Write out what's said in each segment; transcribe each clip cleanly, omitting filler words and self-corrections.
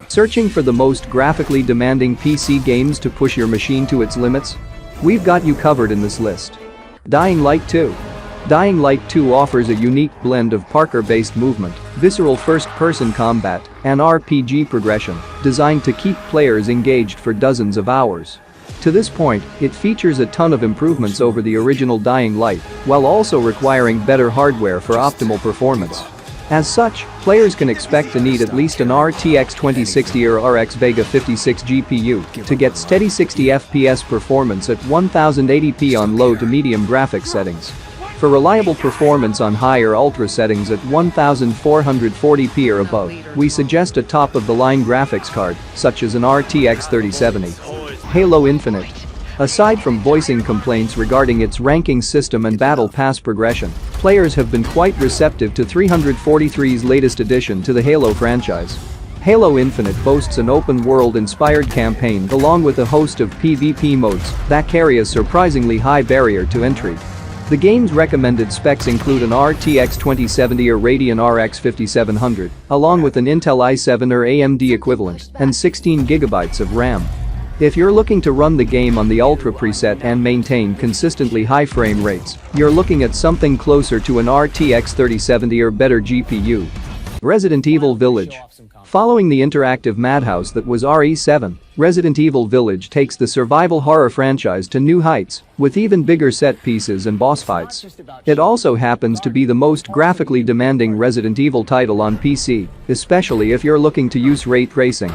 Searching for the most graphically demanding PC games to push your machine to its limits? We've got you covered in this list. Dying Light 2. Dying Light 2 offers a unique blend of parkour-based movement, visceral first-person combat, and RPG progression, designed to keep players engaged for dozens of hours. To this point, it features a ton of improvements over the original Dying Light, while also requiring better hardware for optimal performance. As such, players can expect to need at least an RTX 2060 or RX Vega 56 GPU to get steady 60 FPS performance at 1080p on low to medium graphics settings. For reliable performance on higher ultra settings at 1440p or above, we suggest a top-of-the-line graphics card, such as an RTX 3070. Halo Infinite. Aside from voicing complaints regarding its ranking system and battle pass progression, players have been quite receptive to 343's latest addition to the Halo franchise. Halo Infinite boasts an open-world-inspired campaign along with a host of PvP modes that carry a surprisingly high barrier to entry. The game's recommended specs include an RTX 2070 or Radeon RX 5700, along with an Intel i7 or AMD equivalent, and 16GB of RAM. If you're looking to run the game on the Ultra preset and maintain consistently high frame rates, you're looking at something closer to an RTX 3070 or better GPU. Resident Evil Village. Following the interactive madhouse that was RE7, Resident Evil Village takes the survival horror franchise to new heights, with even bigger set pieces and boss fights. It also happens to be the most graphically demanding Resident Evil title on PC, especially if you're looking to use ray tracing.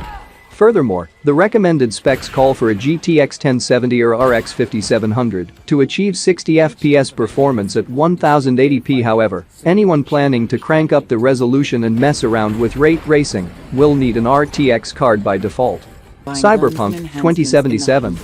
Furthermore, the recommended specs call for a GTX 1070 or RX 5700 to achieve 60 FPS performance at 1080p. However, anyone planning to crank up the resolution and mess around with ray tracing will need an RTX card by default. Cyberpunk 2077.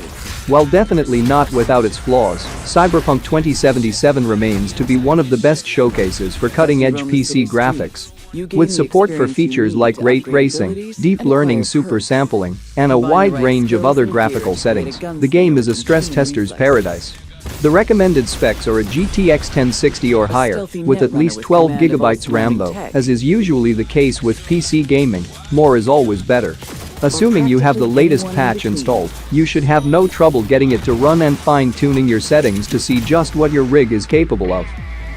While definitely not without its flaws, Cyberpunk 2077 remains to be one of the best showcases for cutting-edge PC graphics. With support for features like ray tracing, deep learning super sampling, and a wide range of other graphical settings, the game is a stress tester's paradise. The recommended specs are a GTX 1060 or higher, with at least 12GB RAM though, as is usually the case with PC gaming, more is always better. Assuming you have the latest patch installed, you should have no trouble getting it to run and fine-tuning your settings to see just what your rig is capable of.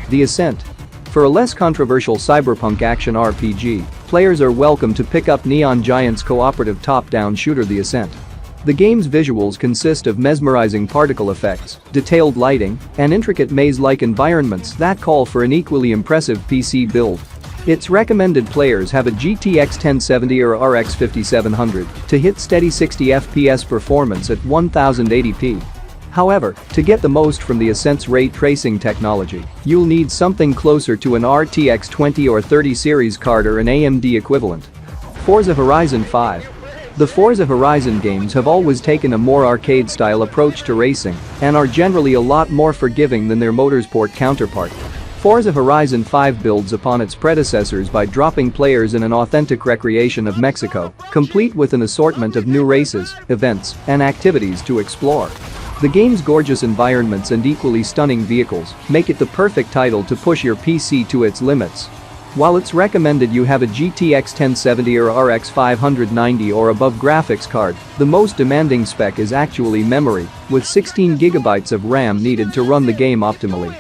The Ascent. For a less controversial cyberpunk action RPG, players are welcome to pick up Neon Giant's cooperative top-down shooter The Ascent. The game's visuals consist of mesmerizing particle effects, detailed lighting, and intricate maze-like environments that call for an equally impressive PC build. Its recommended players have a GTX 1070 or RX 5700 to hit steady 60 FPS performance at 1080p. However, to get the most from the Ascent's ray tracing technology, you'll need something closer to an RTX 20 or 30 series card or an AMD equivalent. Forza Horizon 5. The Forza Horizon games have always taken a more arcade-style approach to racing and are generally a lot more forgiving than their motorsport counterpart. Forza Horizon 5 builds upon its predecessors by dropping players in an authentic recreation of Mexico, complete with an assortment of new races, events, and activities to explore. The game's gorgeous environments and equally stunning vehicles make it the perfect title to push your PC to its limits. While it's recommended you have a GTX 1070 or RX 590 or above graphics card, the most demanding spec is actually memory, with 16GB of RAM needed to run the game optimally.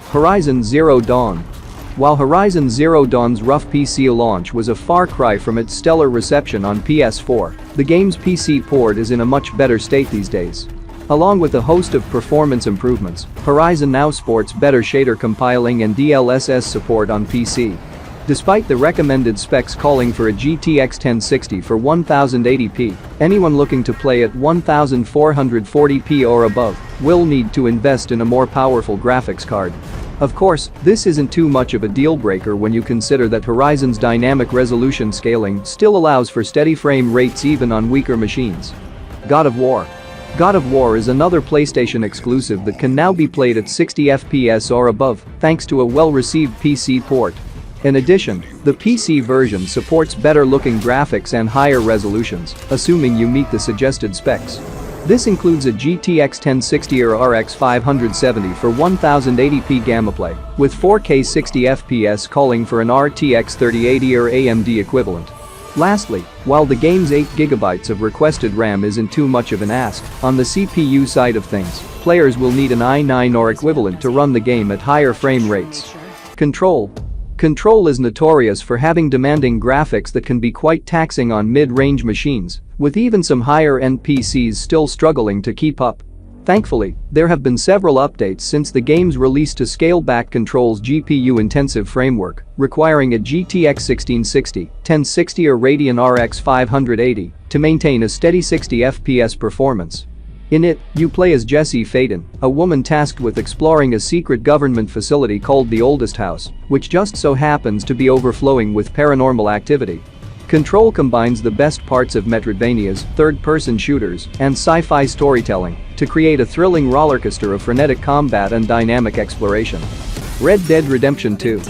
Horizon Zero Dawn. While Horizon Zero Dawn's rough PC launch was a far cry from its stellar reception on PS4, the game's PC port is in a much better state these days. Along with a host of performance improvements, Horizon now sports better shader compiling and DLSS support on PC. Despite the recommended specs calling for a GTX 1060 for 1080p, anyone looking to play at 1440p or above will need to invest in a more powerful graphics card. Of course, this isn't too much of a deal breaker when you consider that Horizon's dynamic resolution scaling still allows for steady frame rates even on weaker machines. God of War. God of War is another PlayStation exclusive that can now be played at 60 FPS or above thanks to a well-received PC port. In addition, the PC version supports better-looking graphics and higher resolutions, assuming you meet the suggested specs. This includes a GTX 1060 or RX 570 for 1080p gameplay, with 4K 60 FPS calling for an RTX 3080 or AMD equivalent. Lastly, while the game's 8GB of requested RAM isn't too much of an ask, on the CPU side of things, players will need an i9 or equivalent to run the game at higher frame rates. Control is notorious for having demanding graphics that can be quite taxing on mid-range machines, with even some higher-end PCs still struggling to keep up. Thankfully, there have been several updates since the game's release to scale back Control's GPU-intensive framework, requiring a GTX 1660, 1060 or Radeon RX 580 to maintain a steady 60 FPS performance. In it, you play as Jessie Faden, a woman tasked with exploring a secret government facility called the Oldest House, which just so happens to be overflowing with paranormal activity. Control combines the best parts of Metroidvanias, third-person shooters, and sci-fi storytelling to create a thrilling rollercoaster of frenetic combat and dynamic exploration. Red Dead Redemption 2.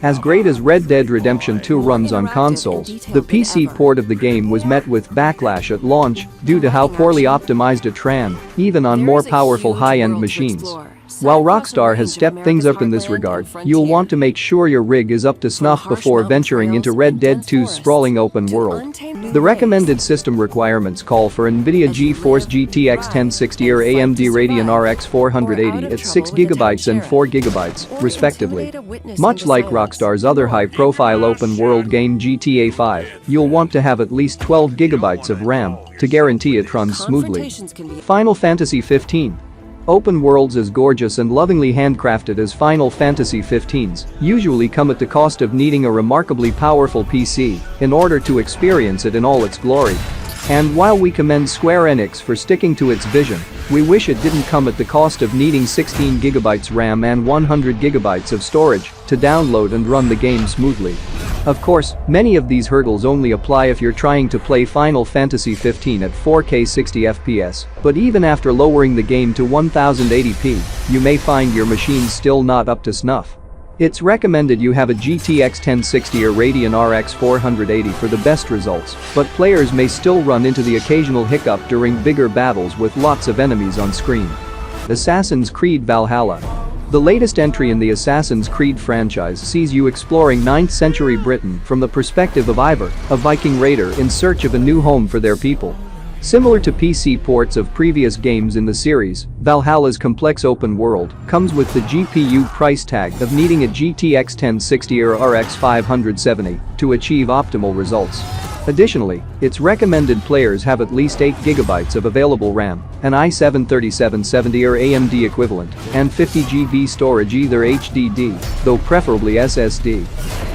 As great as Red Dead Redemption 2 runs on consoles, the PC port of the game was met with backlash at launch due to how poorly optimized it ran, even on more powerful high-end machines. While Rockstar has stepped things up in this regard, you'll want to make sure your rig is up to snuff before venturing into Red Dead 2's sprawling open world. The recommended system requirements call for NVIDIA GeForce GTX 1060 or AMD Radeon RX 480 at 6GB and 4GB, respectively. Much like Rockstar's other high-profile open-world game GTA 5, you'll want to have at least 12GB of RAM to guarantee it runs smoothly. Final Fantasy XV. Open worlds as gorgeous and lovingly handcrafted as Final Fantasy XV's usually come at the cost of needing a remarkably powerful PC in order to experience it in all its glory. And while we commend Square Enix for sticking to its vision, we wish it didn't come at the cost of needing 16GB RAM and 100GB of storage to download and run the game smoothly. Of course, many of these hurdles only apply if you're trying to play Final Fantasy XV at 4K 60 FPS, but even after lowering the game to 1080p, you may find your machine's still not up to snuff. It's recommended you have a GTX 1060 or Radeon RX 480 for the best results, but players may still run into the occasional hiccup during bigger battles with lots of enemies on screen. Assassin's Creed Valhalla. The latest entry in the Assassin's Creed franchise sees you exploring 9th century Britain from the perspective of Ivar, a Viking raider in search of a new home for their people. Similar to PC ports of previous games in the series, Valhalla's complex open world comes with the GPU price tag of needing a GTX 1060 or RX 570 to achieve optimal results. Additionally, it's recommended players have at least 8GB of available RAM, an i7-3770 or AMD equivalent, and 50GB storage, either HDD, though preferably SSD.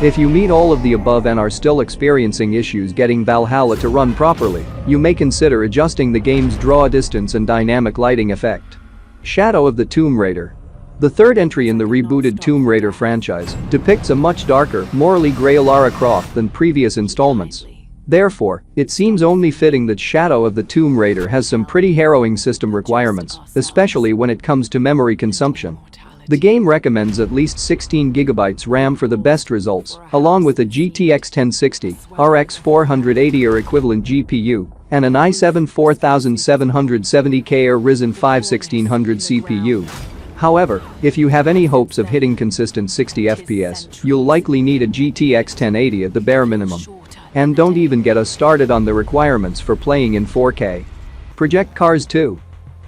If you meet all of the above and are still experiencing issues getting Valhalla to run properly, you may consider adjusting the game's draw distance and dynamic lighting effect. Shadow of the Tomb Raider. The third entry in the rebooted Tomb Raider franchise depicts a much darker, morally grey Lara Croft than previous installments. Therefore, it seems only fitting that Shadow of the Tomb Raider has some pretty harrowing system requirements, especially when it comes to memory consumption. The game recommends at least 16GB RAM for the best results, along with a GTX 1060, RX 480 or equivalent GPU, and an i7 4770K or Ryzen 5 1600 CPU. However, if you have any hopes of hitting consistent 60 FPS, you'll likely need a GTX 1080 at the bare minimum. And don't even get us started on the requirements for playing in 4K. Project Cars 2.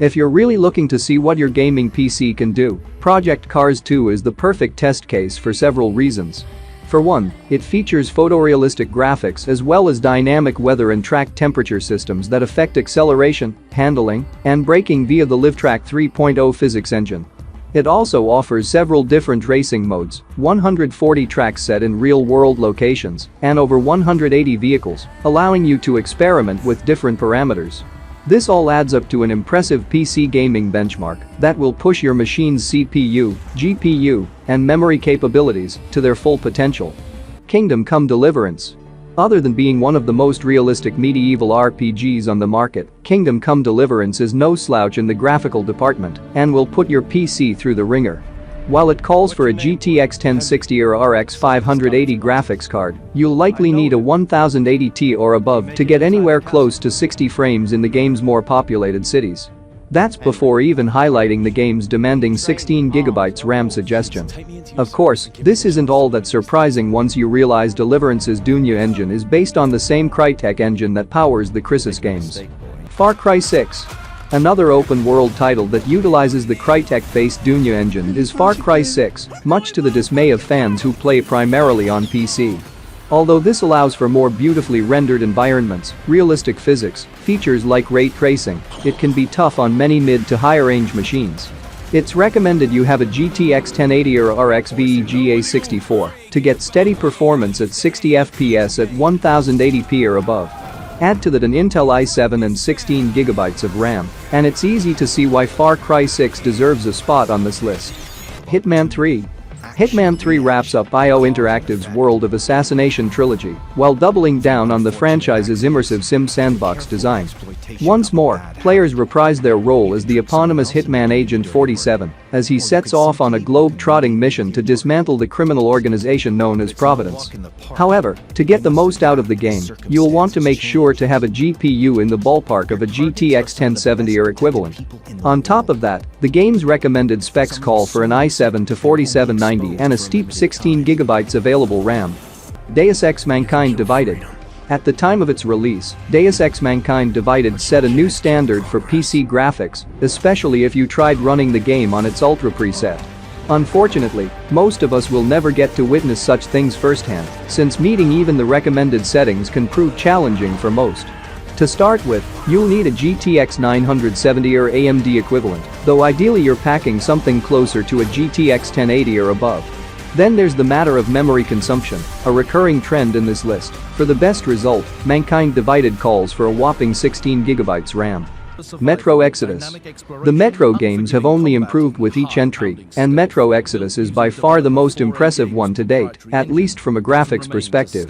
If you're really looking to see what your gaming PC can do, Project Cars 2 is the perfect test case for several reasons. For one, it features photorealistic graphics as well as dynamic weather and track temperature systems that affect acceleration, handling, and braking via the LiveTrack 3.0 physics engine. It also offers several different racing modes, 140 tracks set in real-world locations, and over 180 vehicles, allowing you to experiment with different parameters. This all adds up to an impressive PC gaming benchmark that will push your machine's CPU, GPU, and memory capabilities to their full potential. Kingdom Come Deliverance. Other than being one of the most realistic medieval RPGs on the market, Kingdom Come Deliverance is no slouch in the graphical department and will put your PC through the ringer. While it calls for a GTX 1060 or RX 580 graphics card, you'll likely need a 1080Ti or above to get anywhere close to 60 frames in the game's more populated cities. That's before even highlighting the game's demanding 16GB RAM suggestion. Of course, this isn't all that surprising once you realize Deliverance's Dunya engine is based on the same Crytek engine that powers the Crysis games. Far Cry 6. Another open-world title that utilizes the Crytek-based Dunya engine is Far Cry 6, much to the dismay of fans who play primarily on PC. Although this allows for more beautifully rendered environments, realistic physics, features like ray tracing, it can be tough on many mid to higher range machines. It's recommended you have a GTX 1080 or RX VEGA 64 to get steady performance at 60 FPS at 1080p or above. Add to that an Intel i7 and 16GB of RAM, and it's easy to see why Far Cry 6 deserves a spot on this list. Hitman 3. Hitman 3 wraps up IO Interactive's World of Assassination trilogy while doubling down on the franchise's immersive sim sandbox design. Once more, players reprise their role as the eponymous Hitman Agent 47 as he sets off on a globe-trotting mission to dismantle the criminal organization known as Providence. However, to get the most out of the game, you'll want to make sure to have a GPU in the ballpark of a GTX 1070 or equivalent. On top of that, the game's recommended specs call for an i7 to 4790 and a steep 16GB available RAM. Deus Ex Mankind Divided. At the time of its release, Deus Ex Mankind Divided set a new standard for PC graphics, especially if you tried running the game on its Ultra preset. Unfortunately, most of us will never get to witness such things firsthand, since meeting even the recommended settings can prove challenging for most. To start with, you'll need a GTX 970 or AMD equivalent, though ideally you're packing something closer to a GTX 1080 or above. Then there's the matter of memory consumption, a recurring trend in this list. For the best result, Mankind Divided calls for a whopping 16GB RAM. Metro Exodus. The Metro games have only improved with each entry, and Metro Exodus is by far the most impressive one to date, at least from a graphics perspective.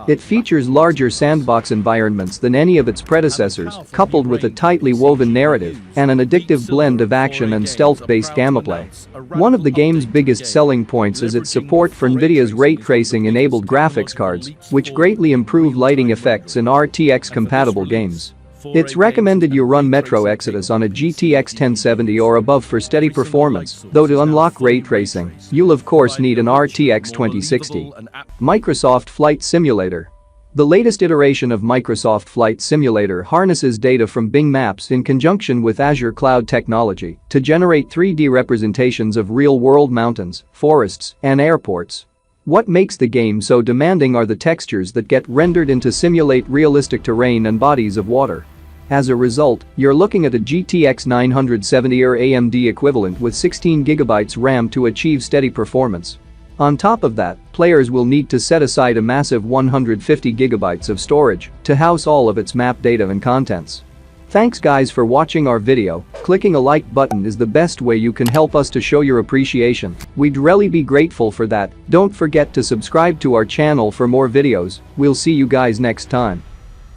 It features larger sandbox environments than any of its predecessors, coupled with a tightly woven narrative and an addictive blend of action and stealth-based gameplay. One of the game's biggest selling points is its support for NVIDIA's ray tracing-enabled graphics cards, which greatly improve lighting effects in RTX-compatible games. It's recommended you run Metro Exodus on a GTX 1070 or above for steady performance, though to unlock ray tracing, you'll of course need an RTX 2060. Microsoft Flight Simulator. The latest iteration of Microsoft Flight Simulator harnesses data from Bing Maps in conjunction with Azure Cloud technology to generate 3D representations of real-world mountains, forests, and airports. What makes the game so demanding are the textures that get rendered in to simulate realistic terrain and bodies of water. As a result, you're looking at a GTX 970 or AMD equivalent with 16GB RAM to achieve steady performance. On top of that, players will need to set aside a massive 150GB of storage to house all of its map data and contents. Thanks guys for watching our video. Clicking a like button is the best way you can help us to show your appreciation. We'd really be grateful for that. Don't forget to subscribe to our channel for more videos. We'll see you guys next time.